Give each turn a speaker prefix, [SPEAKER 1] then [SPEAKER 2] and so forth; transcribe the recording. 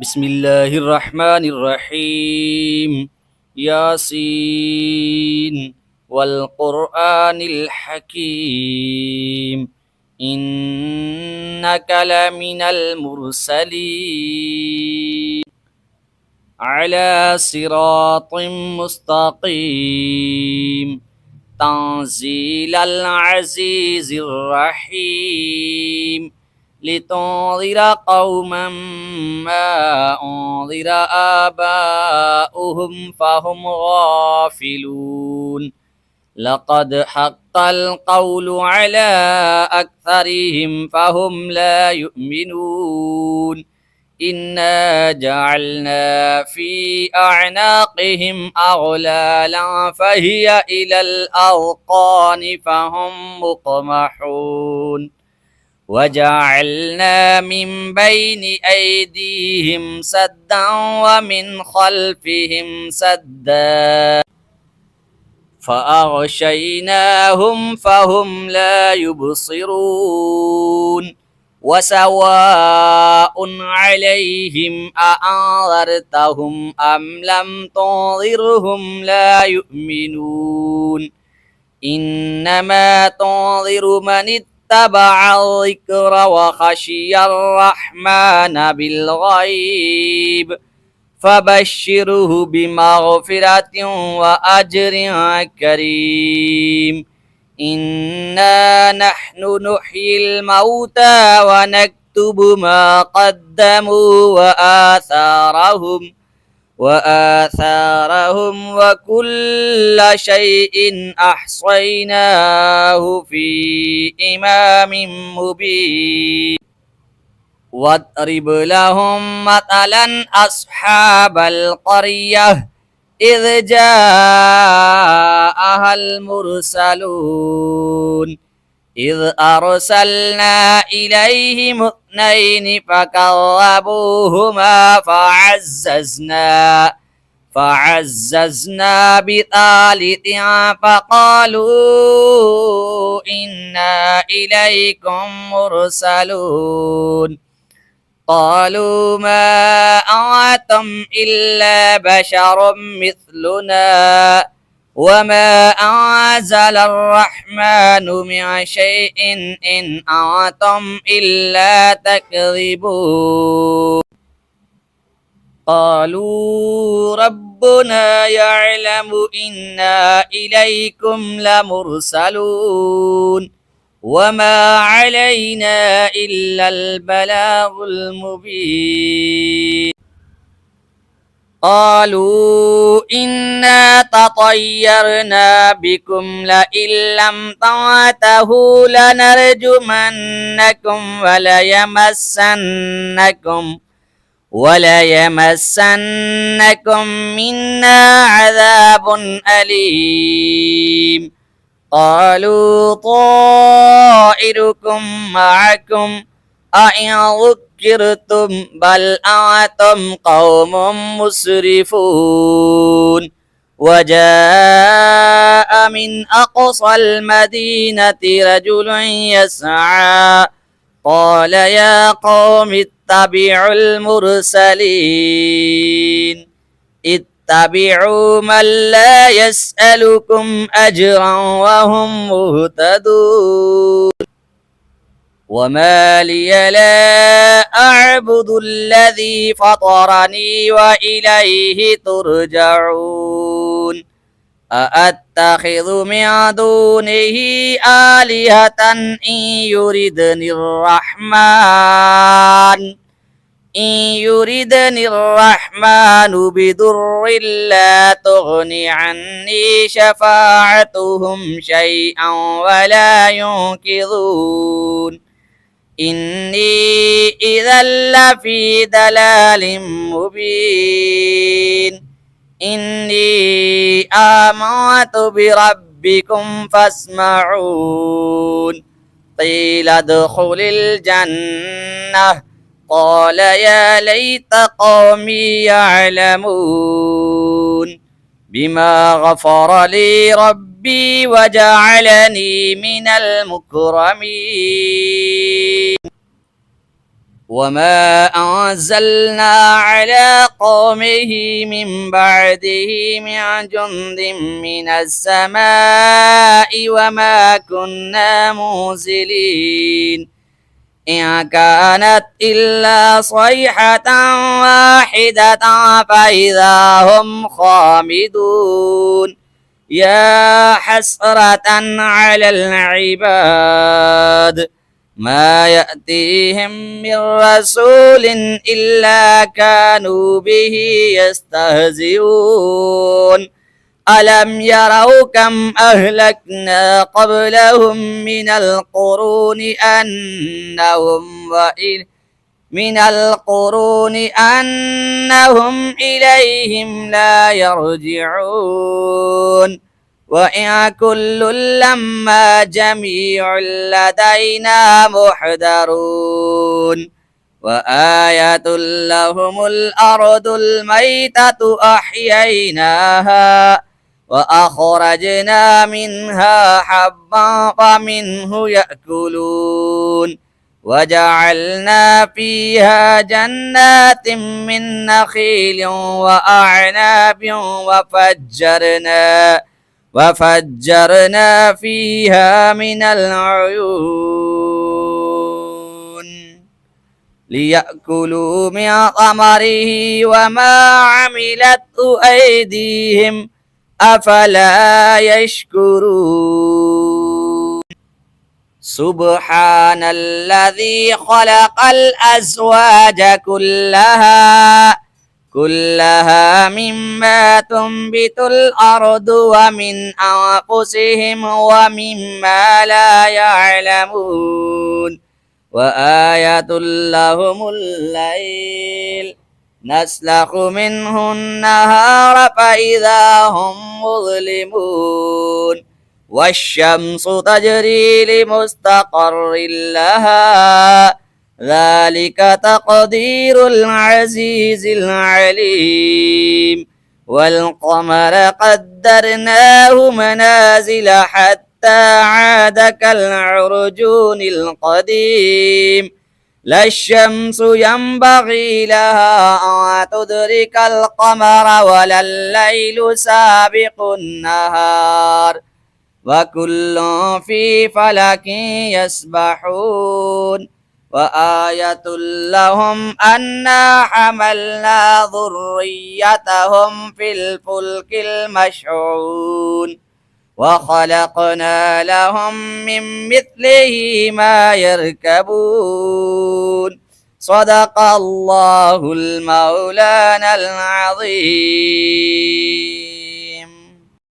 [SPEAKER 1] بسم الله الرحمن الرحيم. ياسين والقرآن الحكيم إنك لمن المرسلين على صراط مستقيم تنزيل العزيز الرحيم لتنذر قوما ما أنذر آباؤهم فهم غافلون لقد حق القول على أكثرهم فهم لا يؤمنون إنا جعلنا في أعناقهم أغلالا فهي إلى الأذقان فهم مقمحون وجعلنا من بين أيديهم سدا ومن خلفهم سدا فأغشيناهم فهم لا يبصرون وسواء عليهم أأنذرتهم أم لم تنذرهم لا يؤمنون إنما تنذر من اتبع الذكر وخشي الرحمن بالغيب فبشره بمغفرة وأجر كريم إنا نحن نحيي الموتى ونكتب ما قدموا وآثارهم وكل شيء أحصيناه في إمام مبين واضرب لهم مثلا أصحاب القرية إذ جاءها المرسلون إذ أرسلنا إليهم اثنين فكذبوهما فعززنا بثالث فقالوا إنا إليكم مرسلون قالوا ما أنتم إلا بشر مثلنا وما أنزل الرحمن من شيء إن أنتم إلا تكذبون قالوا ربنا يعلم إنا إليكم لمرسلون وما علينا إلا البلاغ المبين قالوا إنا تطيرنا بكم لئن لم تنتهوا لنرجمنكم وليمسنكم منا عذاب أليم قالوا طائركم معكم أئن ذكرتم بل أنتم قوم مسرفون وجاء من أقصى المدينة رجل يسعى قال يا قوم اتبعوا المرسلين اتبعوا من لا يسألكم أجرا وهم مهتدون وما لي لا أعبد الذي فطرني وإليه ترجعون أأتخذ من دونه آلهة إن يردني الرحمن بضر لا تغن عني شفاعتهم شيئا ولا ينقذون إني إذا لفي ضلال مبين إني آمنت بربكم فاسمعون قيل ادخل الجنة قال يا ليت قومي يعلمون بما غفر لي ربي وجعلني من المكرمين وما أنزلنا على قومه من بعده من جند من السماء وما كنا منزلين إن كانت إلا صيحة واحدة فإذا هم خامدون يا حسرة على العباد ما يأتيهم من رسول إلا كانوا به يستهزئون ألم يروا كم أهلكنا قبلهم من القرون أنهم إليهم لا يرجعون وإن كل لما جميع لدينا محضرون وآية لهم الأرض الميتة أحييناها وأخرجنا منها حبا فمنه يأكلون وجعلنا فيها جنات من نخيل وأعناب وفجرنا فيها من العيون ليأكلوا من ثمره وما عملته أيديهم أفلا يشكرون سبحان الذي خلق الأزواج كلها مما تنبت الأرض ومن أنفسهم ومما لا يعلمون وآية لهم الليل نسلخ منه النهار فإذا هم مظلمون والشمس تجري لمستقر لها ذلك تقدير العزيز العليم والقمر قدرناه منازل حتى عاد كالعرجون القديم لا الشمس ينبغي لها أن تدرك القمر ولا الليل سابق النهار وكل في فلك يسبحون وآية لهم أنا حملنا ذريتهم في الفلك المشحون وخلقنا لهم من مثله ما يركبون صدق الله المولانا العظيم